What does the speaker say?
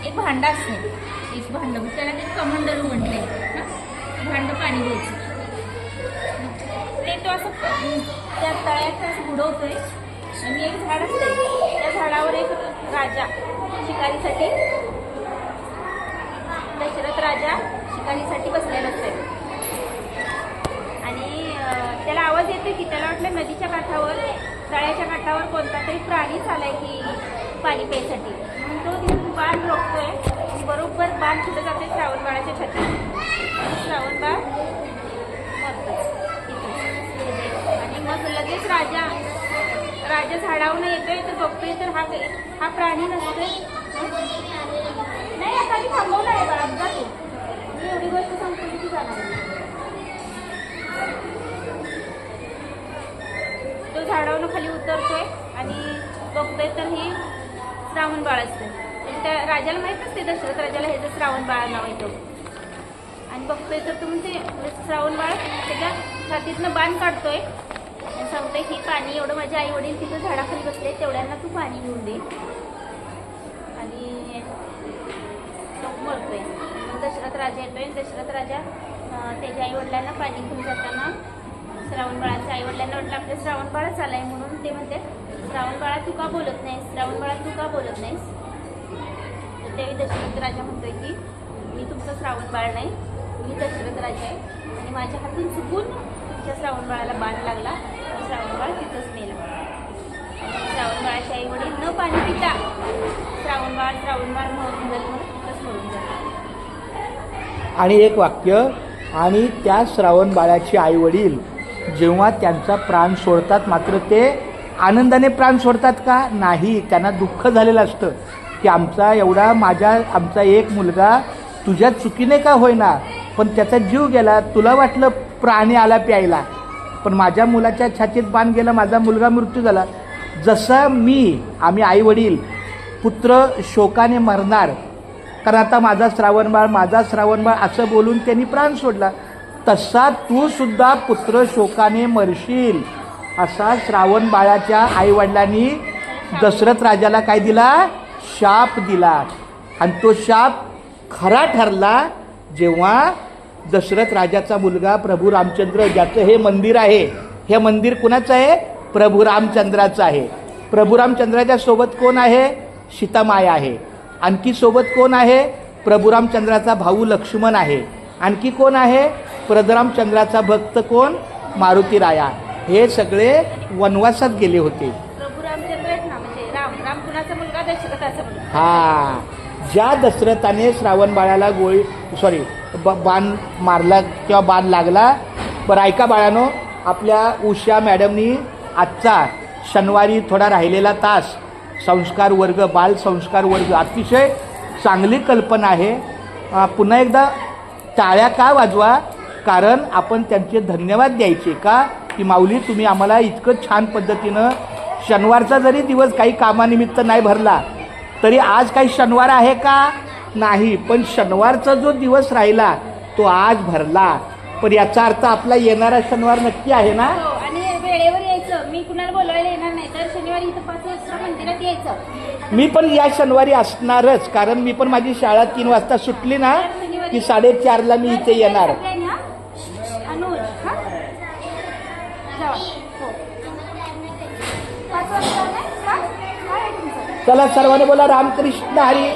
एक भांडं असते, एक भांडं त्याला ते कमंडलू म्हटलंय ना, भांडं पाणी द्यायचं ते तो असं त्या तळ्यात असं बुडवतोय आणि एक झाड असते त्या झाडावर एक राजा शिकारीसाठी दशरथ राजा शिकारीसाठी बसलेला असते आणि त्याला आवाज येतो की त्याला वाटलं नदीच्या काठावर तळ्याच्या काठावर कोणता तरी प्राणी चालाय की पाणी प्यायसाठी म्हणून तो तिथून बाण रोखतोय बरोबर बाण कुठं जाते श्रावण बाळाच्या छातीत श्रावण बाळ आणि मग लगेच राजा झाडावरून येतोय तर बघतोय तर हा प्राणी नसतोय नाही आता मी थांबवलं आहे बाळा बघा तू मी एवढी गोष्ट सांगतो की जाणार तो झाडावरून खाली उतरतोय आणि बघतोय तर ही श्रावण बाळ असते त्या राजाला माहित नसते दशरथ राजाला हे जर श्रावण बाळ नाव येतो आणि बघतोय तर तुम्ही ते श्रावण बाळ त्याच्या छातीतनं बाण काढतोय आणि सांगतोय की पाणी एवढं माझे आई वडील तिथं झाडाखाली बसले तेवढ्यांना तू पाणी घेऊन दे आणि तो मरतोय दशरथ राजा येतोय दशरथ राजा त्याच्या आई वडिलांना पाणी घेऊन जाताना श्रावण बाळाच्या आई वडिलांना वाटलं आपल्या श्रावण बाळच आलाय म्हणून ते म्हणते श्रावण बाळा तू का बोलत नाहीस श्रावण बाळा तू का बोलत नाहीस तर त्यावेळी दशरथ राजा म्हणतोय की मी तुमचं श्रावण बाळ नाही मी दशरथ राजा आहे आणि माझ्या हातून चुकून तुमच्या श्रावण बाळाला बाण लागला श्रावण बाळ तिथंच मेला श्रावण बाळाच्या आई वडील न पाणी पिता श्रावण बाळ मरून तिथंच मरून जातात. आणि एक वाक्य आणि त्या श्रावण बाळाचे आई वडील जेव्हा त्यांचा प्राण सोडतात मात्र ते आनंदाने प्राण सोडतात का नाही त्यांना दुःख झालेलं असतं की आमचा एक मुलगा तुझ्या चुकीने का होईना पण त्याचा जीव गेला तुला वाटलं प्राणी आला प्यायला पण माझ्या मुलाच्या छातीत बाण गेला माझा मुलगा मृत्यू झाला जसं आम्ही आई वडील पुत्र शोकाने मरणार कारण आता माझा श्रावण बाळ असं बोलून त्यांनी प्राण सोडला तसा तू सुद्धा पुत्र शोकाने मरशील असा श्रावण बाळाच्या आई वडिलांनी दशरथ राजाला काय दिला शाप दिला आणि तो शाप खरा ठरला जेव्हा दशरथ राजाचा मुलगा प्रभू रामचंद्र ज्याचं हे मंदिर आहे हे मंदिर कुणाचं आहे प्रभू रामचंद्राचं आहे प्रभू रामचंद्राच्या सोबत कोण आहे सीतामाया आहे आणखी सोबत कोण आहे प्रभू रामचंद्राचा भाऊ लक्ष्मण आहे आणखी कोण आहे प्रभुरामचंद्राचा भक्त कोण मारुती राया हे सगळे वनवासात गेले होते प्रभू रामचंद्र आहेत ना म्हणजे राम कुणाचा मुलगा दशरथाचा मुलगा हा ज्या दशरथाने श्रावण बाळाला बाण मारला किंवा बाण लागला बरं ऐका बाळानो आपल्या उषा मॅडमनी आजचा शनिवारी थोडा राहिलेला तास संस्कार वर्ग बाल संस्कार वर्ग अतिशय चांगली कल्पना आहे पुन्हा एकदा टाळ्या का वाजवा कारण आपण त्यांचे धन्यवाद द्यायचे का की माऊली तुम्ही आम्हाला इतकं छान पद्धतीनं शनिवारचा जरी दिवस काही कामानिमित्त नाही भरला तरी आज काही शनिवार आहे का नाही पण शनिवारचा जो दिवस राहिला तो आज भरला पण याचा अर्थ आपला येणारा शनिवार नक्की आहे ना आणि वेळेवर यायचं मी कुणाला बोलवायला येणार नाही तर शनिवारी इथं 5 वाजता मंदिरात यायचं मी पण या शनिवारी असणारच कारण मी पण माझी शाळा 3 वाजता सुटली ना की 4:30ला मी इथे येणार चला सर्वांनी बोला रामकृष्ण हरी